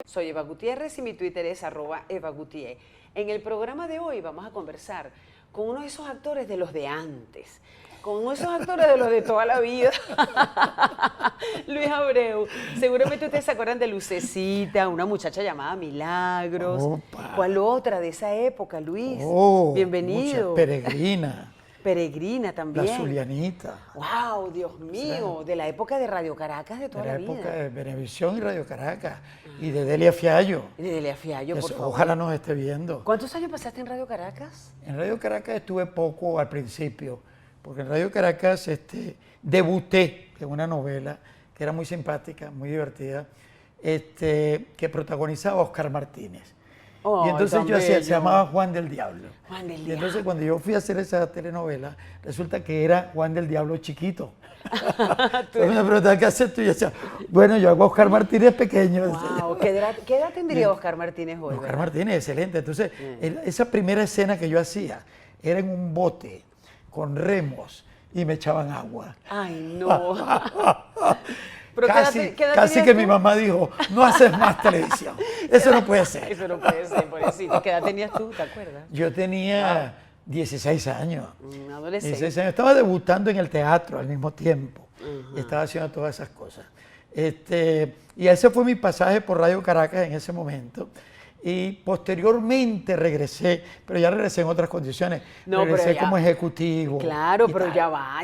Soy Eva Gutiérrez y mi Twitter es @EvaGutié. En el programa de hoy vamos a conversar con uno de esos actores de los de antes, con uno de esos actores de los de toda la vida. Luis Abreu. Seguramente ustedes se acuerdan de Lucecita, una muchacha llamada Milagros. Opa. ¿Cuál otra de esa época, Luis? Oh, Bienvenido. Peregrina. Peregrina también. La Zulianita. ¡Wow! Dios mío, de la época de Radio Caracas de toda De la la época vida. de Venevisión y Radio Caracas. Y de Delia Fiallo. Y de Delia Fiallo, por favor. Ojalá nos esté viendo. ¿Cuántos años pasaste en Radio Caracas? En Radio Caracas estuve poco al principio, porque en Radio Caracas debuté en una novela que era muy simpática, muy divertida, que protagonizaba Oscar Martínez. Oh, y entonces tan yo hacía, se bello. llamaba Juan del Diablo. Juan del Y entonces Diablo. cuando yo fui a hacer esa telenovela, resulta que era Juan del Diablo chiquito. Entonces me preguntaban, ¿qué haces tú? Y yo decía, bueno, yo hago a Oscar Martínez pequeño. Wow, ¿qué edad tendría Oscar Martínez hoy? Oscar verdad? Martínez, excelente. Entonces, esa primera escena que yo hacía era en un bote con remos y me echaban agua. Ay, no. Pero Casi, ¿qué edad casi tenías que tú? mi mamá dijo, no haces más televisión. Eso no puede ser. Eso no puede ser, pobrecito. ¿Qué edad tenías tú? ¿Te acuerdas? Yo tenía 16 años. Un adolescente. 16 años. Estaba debutando en el teatro al mismo tiempo. Y estaba haciendo todas esas cosas. Y ese fue mi pasaje por Radio Caracas en ese momento. Y posteriormente regresé, pero ya regresé en otras condiciones. No, pero regresé ya- como ejecutivo. Claro, y pero tal. ya va.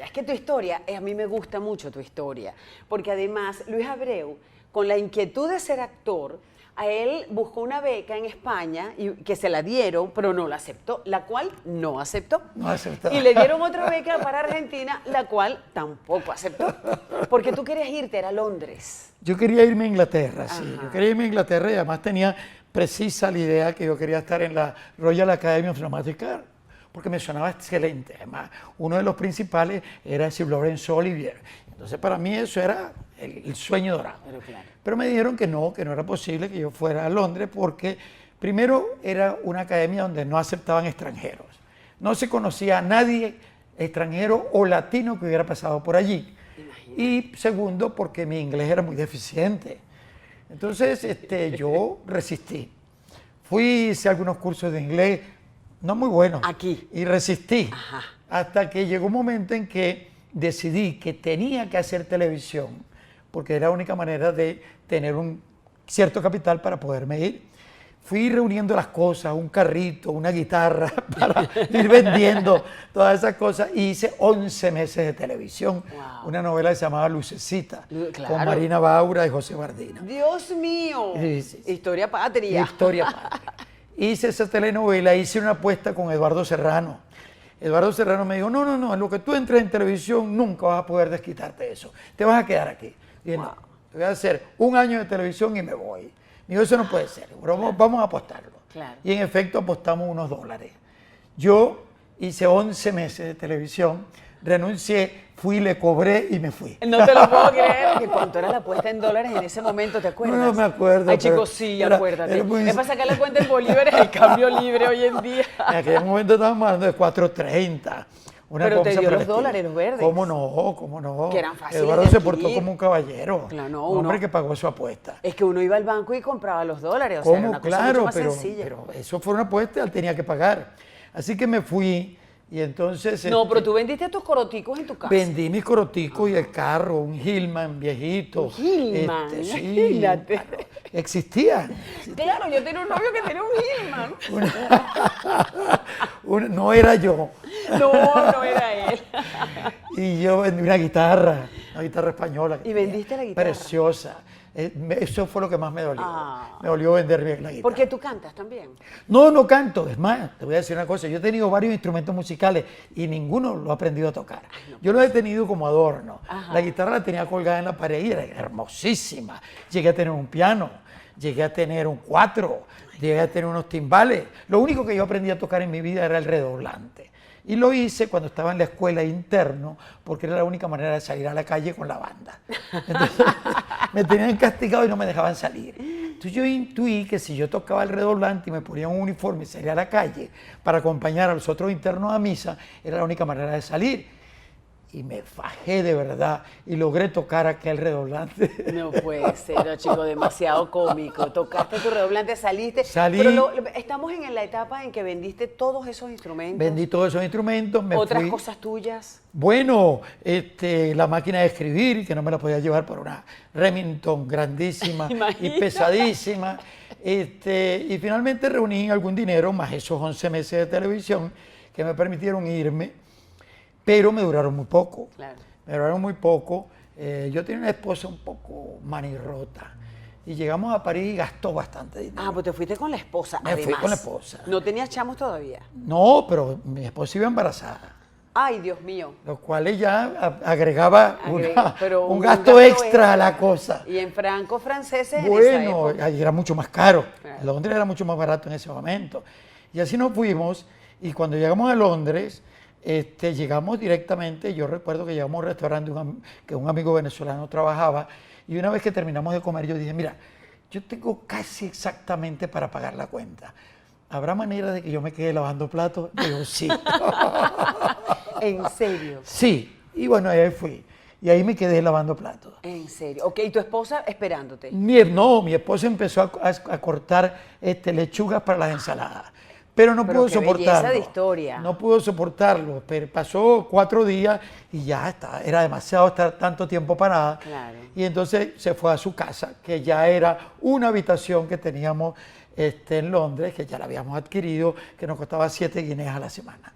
Es que tu historia, a mí me gusta mucho tu historia, porque además Luis Abreu, con la inquietud de ser actor, a él buscó una beca en España y que se la dieron, pero no la aceptó, la cual no aceptó. No aceptó. Y le dieron otra beca para Argentina, la cual tampoco aceptó, porque tú querías irte, era a Londres. Yo quería irme a Inglaterra, sí. Ajá. Yo quería irme a Inglaterra y además tenía precisa la idea que yo quería estar en la Royal Academy of Dramatic Art, porque me sonaba excelente. Además, uno de los principales era Sir Laurence Olivier. Entonces, para mí eso era el sueño dorado. Pero claro. Pero me dijeron que no era posible que yo fuera a Londres porque, primero, era una academia donde no aceptaban extranjeros. No se conocía a nadie extranjero o latino que hubiera pasado por allí. Y segundo, porque mi inglés era muy deficiente. Entonces, yo resistí. Hice algunos cursos de inglés, no muy buenos. Aquí. Y resistí. Ajá. Hasta que llegó un momento en que decidí que tenía que hacer televisión, porque era la única manera de tener un cierto capital para poderme ir. Fui reuniendo las cosas, un carrito, una guitarra, para ir vendiendo todas esas cosas. Y hice 11 meses de televisión. Wow. Una novela que se llamaba Lucecita, Claro. con Marina Baura y José Bardina. Dios mío, Sí, sí, sí. historia patria. Historia patria. Hice esa telenovela, hice una apuesta con Eduardo Serrano. Eduardo Serrano me dijo, no, en lo que tú entres en televisión nunca vas a poder desquitarte de eso. Te vas a quedar aquí. Dije, no, voy a hacer un año de televisión y me voy. Digo, eso no puede ser, pero vamos a apostarlo. Claro. Y en efecto apostamos unos dólares. Yo hice 11 meses de televisión, renuncié, fui, le cobré y me fui. No te lo puedo creer. ¿Que cuánto era la apuesta en dólares en ese momento? ¿Te acuerdas? No me acuerdo, Ay, pero chicos, sí, era- acuérdate. era muy- Es para sacar la cuenta en bolívares el cambio libre hoy en día. En aquel momento estábamos hablando de 4.30. Una Pero te cosa dio por el los estilo. dólares, los verdes. ¿Cómo no? Que eran fáciles Eduardo de se portó adquirir. como un caballero. Claro, no, un hombre uno- que pagó su apuesta. Es que uno iba al banco y compraba los dólares. O sea, era ¿Cómo? una cosa mucho Claro, más pero sencilla. eso fue una apuesta, él tenía que pagar. Así que me fui y entonces... No, pero tú vendiste tus coroticos en tu casa. Vendí mis coroticos y el carro, un Hillman viejito. Un Hillman, sí, imagínate. claro, existían. Claro, yo tenía un novio que tenía un Hillman. No era yo. No, no era él. Y yo vendí una guitarra española. que ¿Y tenía, vendiste la guitarra? Preciosa. Eso fue lo que más me dolió. Ah. Me dolió vender la guitarra. Porque tú cantas también. No canto. Es más, te voy a decir una cosa. Yo he tenido varios instrumentos musicales y ninguno lo he aprendido a tocar. Yo lo he tenido como adorno. Ajá. La guitarra la tenía colgada en la pared y era hermosísima. Llegué a tener un piano, llegué a tener un cuatro, llegué a tener unos timbales. Lo único que yo aprendí a tocar en mi vida era el redoblante. Y lo hice cuando estaba en la escuela interno, porque era la única manera de salir a la calle con la banda. Entonces, me tenían castigado y no me dejaban salir. Entonces yo intuí que si yo tocaba el redoblante y me ponía un uniforme y salía a la calle para acompañar a los otros internos a misa, era la única manera de salir. y me fajé de verdad y logré tocar aquel redoblante. No puede ser, no, chico, demasiado cómico. Tocaste tu redoblante, saliste. Salí. Pero estamos en la etapa en que vendiste todos esos instrumentos. Vendí todos esos instrumentos, me ¿Otras fui. cosas tuyas? Bueno, la máquina de escribir, que no me la podía llevar por una Remington grandísima y Imagina. pesadísima. Y finalmente reuní algún dinero, más esos 11 meses de televisión, que me permitieron irme, pero me duraron muy poco. Claro. Me duraron muy poco. Yo tenía una esposa un poco manirrota. Y llegamos a París y gastó bastante dinero. Ah, pues te fuiste con la esposa, Me fui además. con la esposa. ¿No tenías chamos todavía? No, pero mi esposa iba embarazada. Ay, Dios mío. Lo cual ella agregaba Pero un gasto extra a la cosa. Y en francos franceses en esa Bueno, época. allí era mucho más caro. Claro. Londres era mucho más barato en ese momento. Y así nos fuimos. Y cuando llegamos a Londres, llegamos directamente. Yo recuerdo que llegamos a un restaurante que un amigo venezolano trabajaba. Y una vez que terminamos de comer, yo dije, mira, yo tengo casi exactamente para pagar la cuenta. ¿Habrá manera de que yo me quede lavando platos? Digo, sí. ¿En serio? Sí, y bueno, ahí fui. Y ahí me quedé lavando platos. ¿En serio? Ok, ¿y tu esposa esperándote? Mi esposa empezó a cortar lechugas para las ensaladas. Pero no Pero pudo qué soportarlo. belleza de historia. No pudo soportarlo. Pero pasó 4 días y ya era demasiado estar tanto tiempo parada. Claro. Y entonces se fue a su casa, que ya era una habitación que teníamos en Londres, que ya la habíamos adquirido, que nos costaba 7 guineas a la semana.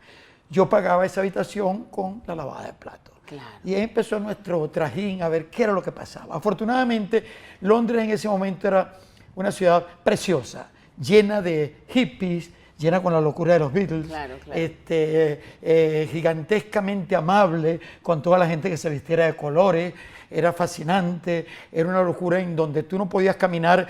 Yo pagaba esa habitación con la lavada de platos. Claro. Y ahí empezó nuestro trajín a ver qué era lo que pasaba. Afortunadamente, Londres en ese momento era una ciudad preciosa, llena de hippies, llena con la locura de los Beatles, Claro, claro. gigantescamente amable, con toda la gente que se vistiera de colores. Era fascinante, era una locura en donde tú no podías caminar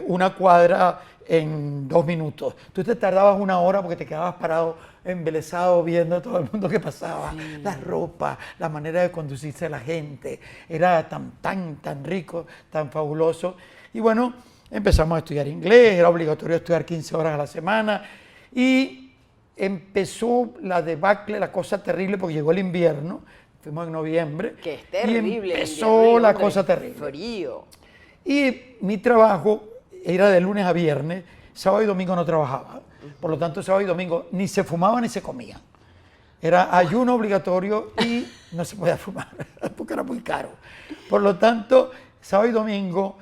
una cuadra en 2 minutos. Tú te tardabas 1 hora porque te quedabas parado, embelesado, viendo a todo el mundo que pasaba. Sí. La ropa, la manera de conducirse a la gente. Era tan rico, tan fabuloso. Y bueno, empezamos a estudiar inglés, era obligatorio estudiar 15 horas a la semana. Y empezó la debacle, la cosa terrible, porque llegó el invierno. Fuimos en noviembre. Que es terrible. Y empezó la cosa terrible. Frío. Y mi trabajo era de lunes a viernes, sábado y domingo no trabajaba. Por lo tanto, sábado y domingo ni se fumaba ni se comía. Era ayuno obligatorio y no se podía fumar, porque era muy caro. Por lo tanto, sábado y domingo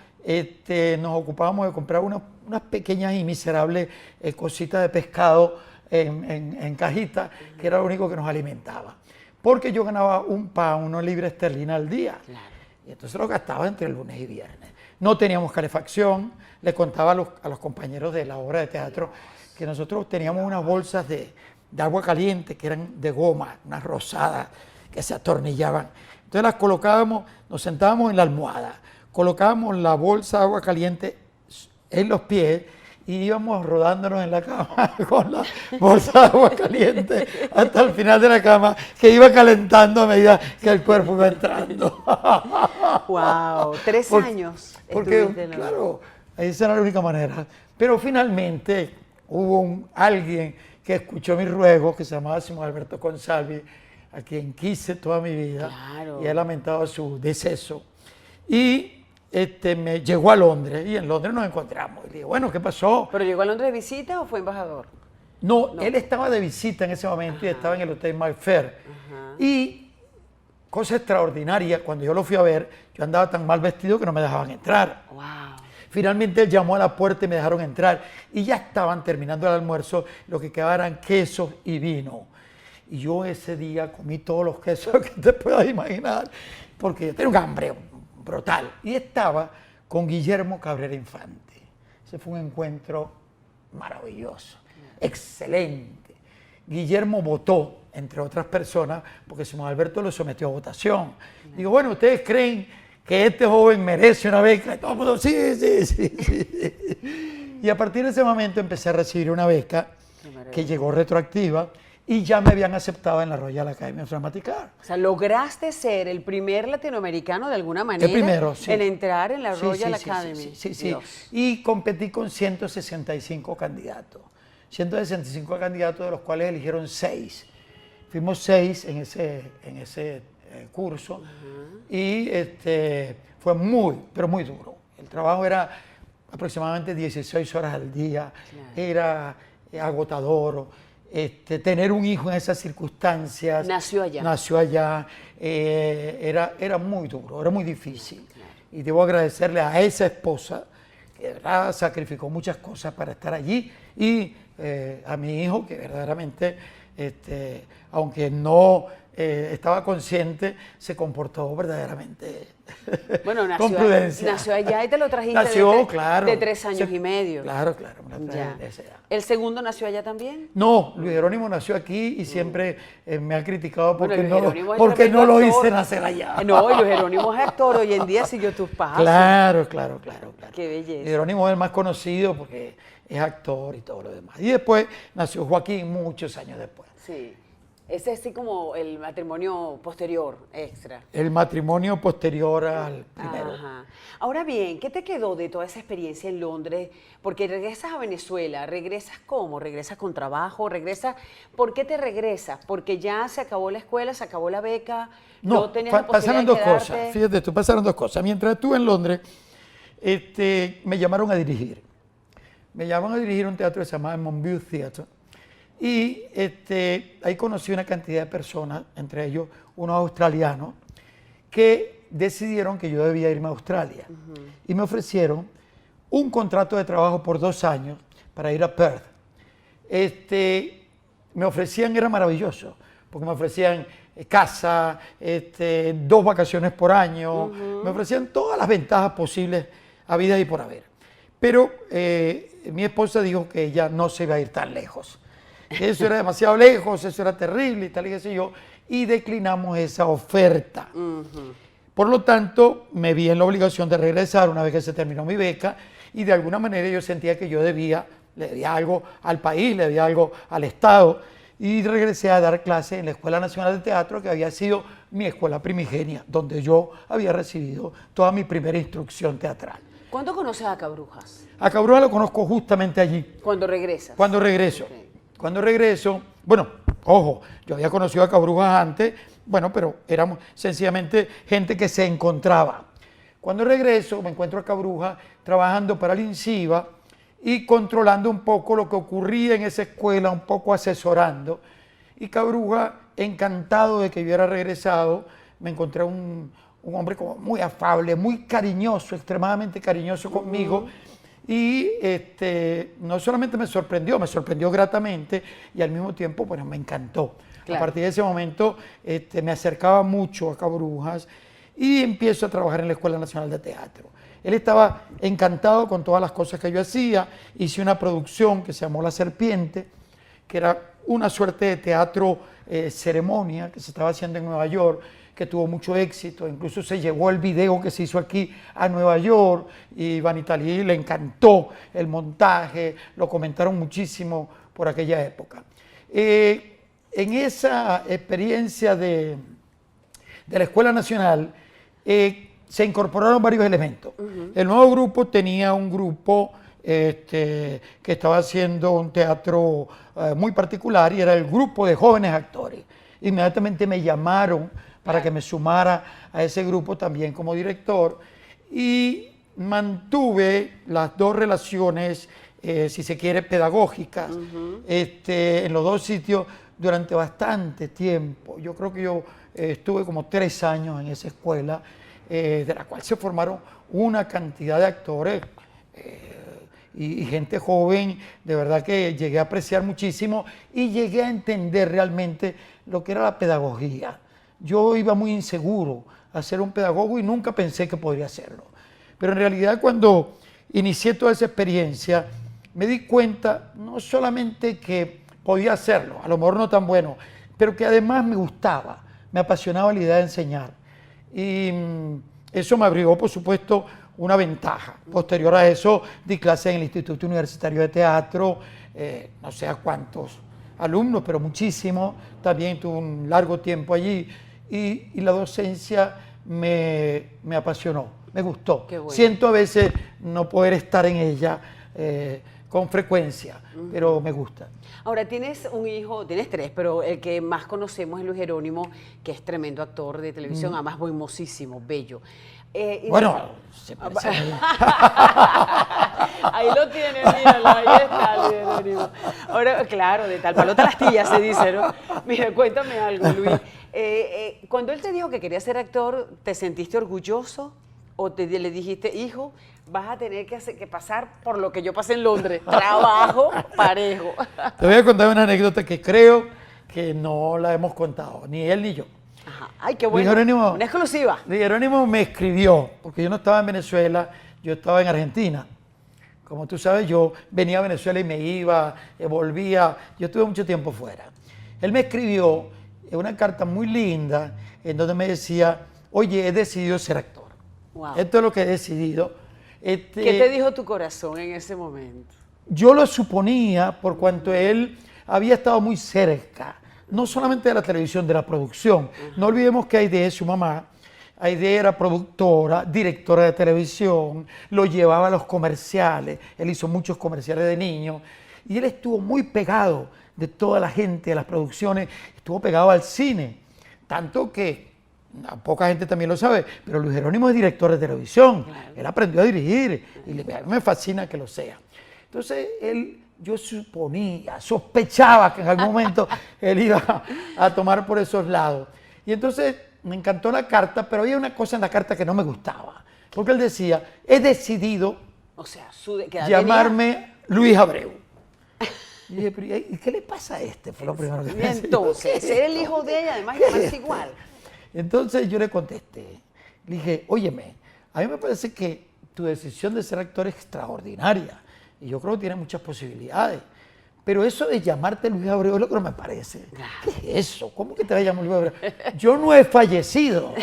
nos ocupábamos de comprar unas pequeñas y miserables cositas de pescado en cajitas, que era lo único que nos alimentaba. Porque yo ganaba £1 libra esterlina al día. Claro. Y entonces lo gastaba entre lunes y viernes. No teníamos calefacción. Le contaba a los compañeros de la obra de teatro que nosotros teníamos unas bolsas de agua caliente que eran de goma, unas rosadas que se atornillaban. Entonces las colocábamos, nos sentábamos en la almohada, colocábamos la bolsa de agua caliente en los pies y íbamos rodándonos en la cama con la bolsa de agua caliente hasta el final de la cama, que iba calentando a medida que el cuerpo iba entrando. ¡Wow! 3 años. Porque, claro, esa era la única manera. Pero finalmente hubo alguien que escuchó mis ruegos, que se llamaba Simón Alberto Consalvi, a quien quise toda mi vida, claro. Y he lamentado su deceso. Y me llegó a Londres, y en Londres nos encontramos. Y dije, bueno, ¿qué pasó? ¿Pero llegó a Londres de visita o fue embajador? No, él estaba de visita en ese momento. Ajá. Y estaba en el Hotel Mayfair. Ajá. Y cosa extraordinaria, cuando yo lo fui a ver, yo andaba tan mal vestido que no me dejaban entrar. Wow. Finalmente él llamó a la puerta y me dejaron entrar. Y ya estaban terminando el almuerzo, lo que quedaba eran quesos y vino. Y yo ese día comí todos los quesos que te puedas imaginar, porque yo tenía un hambre brutal. Y estaba con Guillermo Cabrera Infante. Ese fue un encuentro maravilloso, excelente. Guillermo votó, entre otras personas, porque Simón Alberto lo sometió a votación. Digo, bueno, ¿ustedes creen que este joven merece una beca? Y todo el mundo, sí. Y a partir de ese momento empecé a recibir una beca que llegó retroactiva y ya me habían aceptado en la Royal Academy of Dramatic Arts. O sea, lograste ser el primer latinoamericano de alguna manera el primero, sí. en entrar en la Royal Academy. Sí. Y competí con 165 candidatos. 165 candidatos, de los cuales eligieron 6. Fuimos 6 en ese curso y fue muy, pero muy duro. El trabajo era aproximadamente 16 horas al día, era agotador. Tener un hijo en esas circunstancias. Nació allá. Era muy duro, era muy difícil. Y debo agradecerle a esa esposa que de verdad sacrificó muchas cosas para estar allí y a mi hijo que verdaderamente, aunque no estaba consciente, se comportó verdaderamente bueno, con prudencia. Nació allá y te lo trajiste claro, de 3 años y medio. Claro, me lo traje de esa edad. ¿El segundo nació allá también? No, Luis Jerónimo nació aquí y siempre me ha criticado porque, porque no lo hice nacer allá. No, Luis Jerónimo es actor, hoy en día siguió tus pasos. Claro. Qué belleza. Luis Jerónimo es el más conocido porque es actor y todo lo demás. Y después nació Joaquín muchos años después. Sí. Ese es así como el matrimonio posterior, extra. El matrimonio posterior al primero. Ajá. Ahora bien, ¿qué te quedó de toda esa experiencia en Londres? Porque regresas a Venezuela, ¿regresas cómo? ¿Regresas con trabajo? ¿Regresas? ¿Por qué te regresas? ¿Porque ya se acabó la escuela, se acabó la beca? No, tenías la pasaron posibilidad dos de cosas. Fíjate tú, pasaron dos cosas. Mientras estuve en Londres, me llamaron a dirigir. Me llamaron a dirigir un teatro que se llamaba Monview Theatre. Y ahí conocí una cantidad de personas, entre ellos unos australianos, que decidieron que yo debía irme a Australia. Y me ofrecieron un contrato de trabajo por 2 años para ir a Perth. Me ofrecían, era maravilloso, porque me ofrecían casa, 2 vacaciones por año, me ofrecían todas las ventajas posibles a vida y por haber. Pero mi esposa dijo que ella no se iba a ir tan lejos. Eso era demasiado lejos, eso era terrible y tal y qué sé yo, y declinamos esa oferta. Por lo tanto, me vi en la obligación de regresar una vez que se terminó mi beca y de alguna manera yo sentía que yo le debía algo al país, le debía algo al Estado y regresé a dar clases en la Escuela Nacional de Teatro, que había sido mi escuela primigenia, donde yo había recibido toda mi primera instrucción teatral. ¿Cuándo conoces a Cabrujas? A Cabrujas lo conozco justamente allí. ¿Cuándo regresas? Cuando regreso. Okay. Cuando regreso, bueno, ojo, yo había conocido a Cabrujas antes, bueno, pero éramos sencillamente gente que se encontraba. Cuando regreso, me encuentro a Cabrujas trabajando para el INSIVA y controlando un poco lo que ocurría en esa escuela, un poco asesorando. Y Cabrujas, encantado de que yo hubiera regresado, me encontré un hombre como muy afable, muy cariñoso, extremadamente cariñoso conmigo. Y no solamente me sorprendió gratamente y al mismo tiempo, bueno, me encantó. Claro. A partir de ese momento me acercaba mucho a Cabrujas y empiezo a trabajar en la Escuela Nacional de Teatro. Él estaba encantado con todas las cosas que yo hacía. Hice una producción que se llamó La Serpiente, que era una suerte de teatro ceremonia que se estaba haciendo en Nueva York, que tuvo mucho éxito, incluso se llevó el video que se hizo aquí a Nueva York y Vanitalie le encantó el montaje, lo comentaron muchísimo por aquella época. En esa experiencia de la Escuela Nacional se incorporaron varios elementos. El nuevo grupo tenía un grupo que estaba haciendo un teatro muy particular y era el grupo de jóvenes actores. Inmediatamente me llamaron para que me sumara a ese grupo también como director y mantuve las 2 relaciones, si se quiere, pedagógicas en los 2 sitios durante bastante tiempo. Yo creo que yo estuve como 3 años en esa escuela, de la cual se formaron una cantidad de actores y gente joven, de verdad que llegué a apreciar muchísimo y llegué a entender realmente lo que era la pedagogía. Yo iba muy inseguro a ser un pedagogo y nunca pensé que podría hacerlo. Pero en realidad cuando inicié toda esa experiencia, me di cuenta no solamente que podía hacerlo, a lo mejor no tan bueno, pero que además me gustaba, me apasionaba la idea de enseñar. Y eso me abrió, por supuesto, una ventaja. Posterior a eso, di clases en el Instituto Universitario de Teatro, no sé a cuántos alumnos, pero muchísimos. También tuve un largo tiempo allí. Y la docencia me apasionó, me gustó. Qué bueno. Siento a veces no poder estar en ella con frecuencia, pero me gusta. Ahora, tienes un hijo, tienes tres, pero el que más conocemos es Luis Jerónimo, que es tremendo actor de televisión, además hermosísimo, bello. Bueno, se parece a mí. Ahí lo tiene, míralo, ahí está Luis Jerónimo. Ahora, claro, de tal palo tal astilla se dice, ¿no? Mira, cuéntame algo, Luis. Cuando él te dijo que quería ser actor, ¿te sentiste orgulloso? ¿O le dijiste, hijo, vas a tener que pasar por lo que yo pasé en Londres? Trabajo parejo. Te voy a contar una anécdota que creo que no la hemos contado, ni él ni yo. Ajá. Ay, qué bueno. Jerónimo, una exclusiva. Luis Jerónimo me escribió, porque yo no estaba en Venezuela, yo estaba en Argentina. Como tú sabes, yo venía a Venezuela y me iba, volvía, yo estuve mucho tiempo fuera. Él me escribió una carta muy linda en donde me decía, oye, he decidido ser actor. Wow. Esto es lo que he decidido. ¿Qué te dijo tu corazón en ese momento? Yo lo suponía por cuanto él había estado muy cerca, no solamente de la televisión, de la producción. No olvidemos que Aide es su mamá. Aide era productora, directora de televisión, lo llevaba a los comerciales, él hizo muchos comerciales de niños y él estuvo muy pegado de toda la gente, de las producciones, estuvo pegado al cine, tanto que poca gente también lo sabe, pero Luis Jerónimo es director de televisión, claro. Él aprendió a dirigir y a mí me fascina que lo sea. Entonces yo suponía, sospechaba que en algún momento él iba a tomar por esos lados. Y entonces me encantó la carta, pero había una cosa en la carta que no me gustaba, porque él decía, he decidido llamarme Luis Abreu. Y dije, pero ¿y qué le pasa a este? Fue lo primero que me decía. Entonces, ser el hijo de ella, además llamarse igual. Entonces yo le contesté, le dije, óyeme, a mí me parece que tu decisión de ser actor es extraordinaria y yo creo que tiene muchas posibilidades. Pero eso de llamarte Luis Abreu es lo que no me parece. ¿Qué es eso? ¿Cómo que te vas a llamar Luis Abreu? Yo no he fallecido.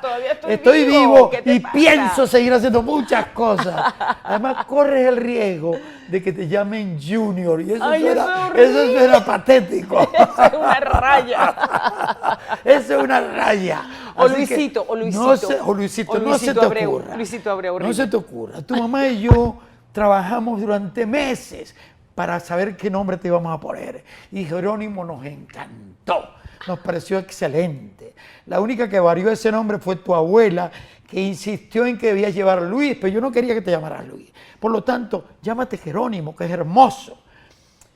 Todavía estoy vivo y pasa? pienso seguir haciendo muchas cosas. Además, corres el riesgo de que te llamen Junior. Y eso suena patético. Eso es una raya. Eso es una raya. O Luisito, o Luisito. No se te ocurra. Luisito Abreu. No se te ocurra. Tu mamá y yo trabajamos durante meses para saber qué nombre te íbamos a poner. Y Jerónimo nos encantó, nos pareció excelente. La única que varió ese nombre fue tu abuela, que insistió en que debías llevar Luis, pero yo no quería que te llamaras Luis. Por lo tanto, llámate Jerónimo, que es hermoso.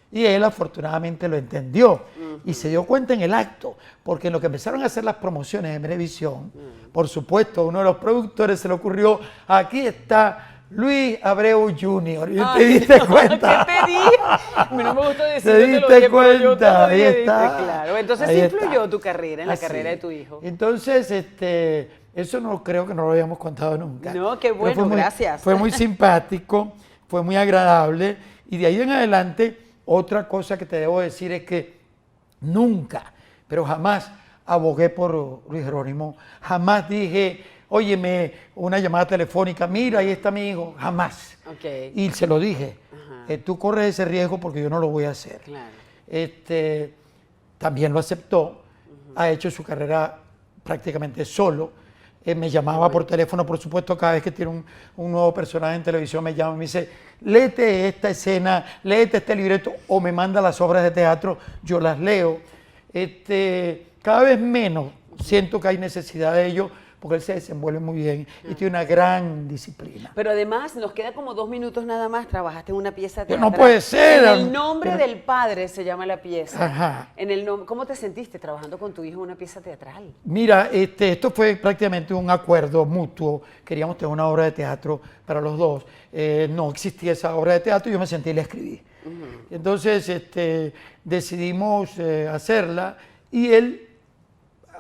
Y él afortunadamente lo entendió y se dio cuenta en el acto, porque en lo que empezaron a hacer las promociones de Venevisión, por supuesto, a uno de los productores se le ocurrió, aquí está Luis Abreu Jr. ¿Y te diste cuenta? ¿Qué te dije? No me gusta decir. ¿Te diste cuenta? Ahí está. Claro, entonces sí influyó tu carrera, en la carrera de tu hijo. Entonces, eso no creo que no lo habíamos contado nunca. No, qué bueno, gracias. Fue muy simpático, fue muy agradable y de ahí en adelante, otra cosa que te debo decir es que nunca, pero jamás abogué por Luis Jerónimo, jamás dije, óyeme, una llamada telefónica, mira, ahí está mi hijo, jamás. Okay. Y se lo dije, tú corres ese riesgo porque yo no lo voy a hacer. Claro. También lo aceptó, ha hecho su carrera prácticamente solo. Me llamaba por teléfono, por supuesto, cada vez que tiene un nuevo personaje en televisión, me llama y me dice, léete esta escena, léete este libreto, o me manda las obras de teatro, yo las leo. Cada vez menos siento que hay necesidad de ello, porque él se desenvuelve muy bien y tiene una gran disciplina. Pero además, nos queda como 2 minutos nada más, trabajaste en una pieza teatral. No puede ser. En el nombre del padre se llama la pieza. Ajá. ¿Cómo te sentiste trabajando con tu hijo en una pieza teatral? Mira, esto fue prácticamente un acuerdo mutuo. Queríamos tener una obra de teatro para los dos. No existía esa obra de teatro y yo me senté y la escribí. Entonces, decidimos hacerla y él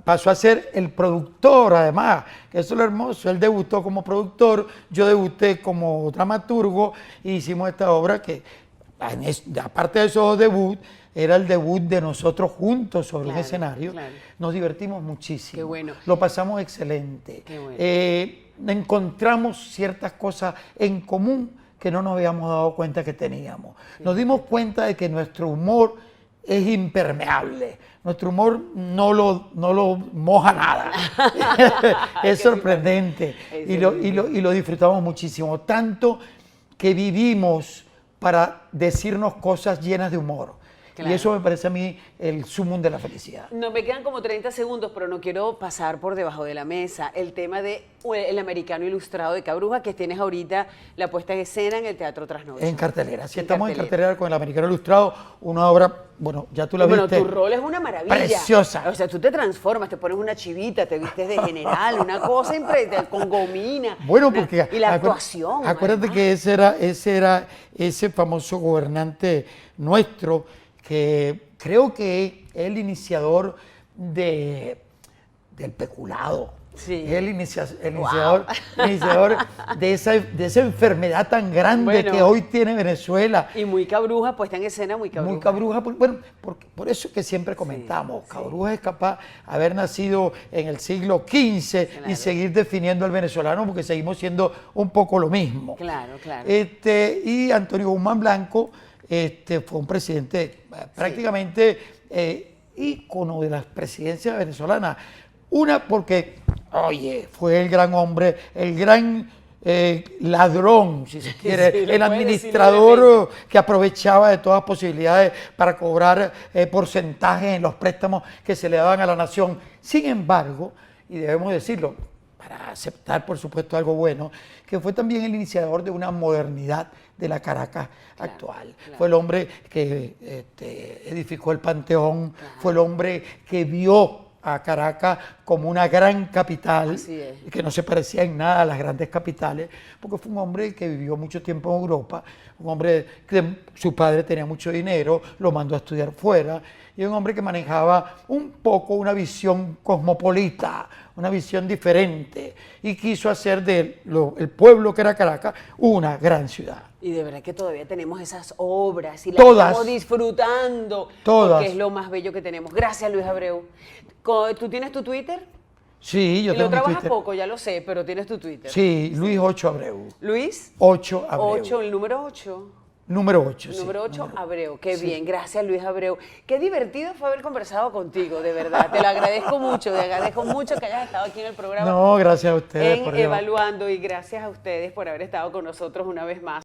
pasó a ser el productor, además, que eso es lo hermoso. Él debutó como productor, yo debuté como dramaturgo y hicimos esta obra que, aparte de esos debuts, era el debut de nosotros juntos sobre un escenario. Claro. Nos divertimos muchísimo. Qué bueno. Lo pasamos excelente. Qué bueno. Encontramos ciertas cosas en común que no nos habíamos dado cuenta que teníamos. Sí. Nos dimos cuenta de que nuestro humor es impermeable. Nuestro humor no lo moja nada. Es sorprendente y lo disfrutamos muchísimo. Tanto que vivimos para decirnos cosas llenas de humor. Claro. Y eso me parece a mí el sumum de la felicidad. No, me quedan como 30 segundos, pero no quiero pasar por debajo de la mesa el tema de El Americano Ilustrado de Cabruja, que tienes ahorita la puesta en escena en el Teatro Trasnocho. En cartelera. Sí, estamos en cartelera con El Americano Ilustrado, una obra, bueno, ya tú la viste. Bueno, tu rol es una maravilla. Preciosa. O sea, tú te transformas, te pones una chivita, te vistes de general, una cosa con gomina. Bueno, porque y la actuación. Acuérdate además. que ese famoso gobernante nuestro, que creo que es el iniciador del peculado. Sí. Es el iniciador de esa enfermedad tan grande Bueno. que hoy tiene Venezuela. Y muy cabruja, puesta en escena, muy cabruja. Muy Cabruja, bueno, por eso que siempre comentamos, Sí, Cabruja es capaz de haber nacido en el siglo XV Claro. y seguir definiendo al venezolano porque seguimos siendo un poco lo mismo. Claro, claro. Y Antonio Guzmán Blanco fue un presidente prácticamente ícono de las presidencias venezolanas. Una porque, oye, fue el gran hombre, el gran ladrón, si se quiere, Sí, lo el puedes administrador que aprovechaba de todas las posibilidades para cobrar porcentajes en los préstamos que se le daban a la nación. Sin embargo, y debemos decirlo, para aceptar por supuesto algo bueno, que fue también el iniciador de una modernidad de la Caracas actual. claro. Fue el hombre que edificó el Panteón, fue el hombre que vio a Caracas como una gran capital, Así es. que no se parecía en nada a las grandes capitales, porque fue un hombre que vivió mucho tiempo en Europa, un hombre que su padre tenía mucho dinero, lo mandó a estudiar fuera, y un hombre que manejaba un poco una visión cosmopolita, una visión diferente, y quiso hacer del pueblo que era Caracas una gran ciudad. Y de verdad que todavía tenemos esas obras y las Todas. estamos disfrutando. Todas. Porque es lo más bello que tenemos. Gracias, Luis Abreu. ¿Tú tienes tu Twitter? Sí, yo Y tengo lo mi trabajas Twitter. poco, ya lo sé, pero tienes tu Twitter. Sí, Luis 8 Abreu. Luis 8 Abreu. 8, el número 8. Número 8, sí. Número 8, Abreu. Qué bien, gracias Luis Abreu. Qué divertido fue haber conversado contigo, de verdad. Te lo agradezco mucho, te agradezco mucho que hayas estado aquí en el programa. No, gracias a ustedes En por llevar. Evaluando, y gracias a ustedes por haber estado con nosotros una vez más.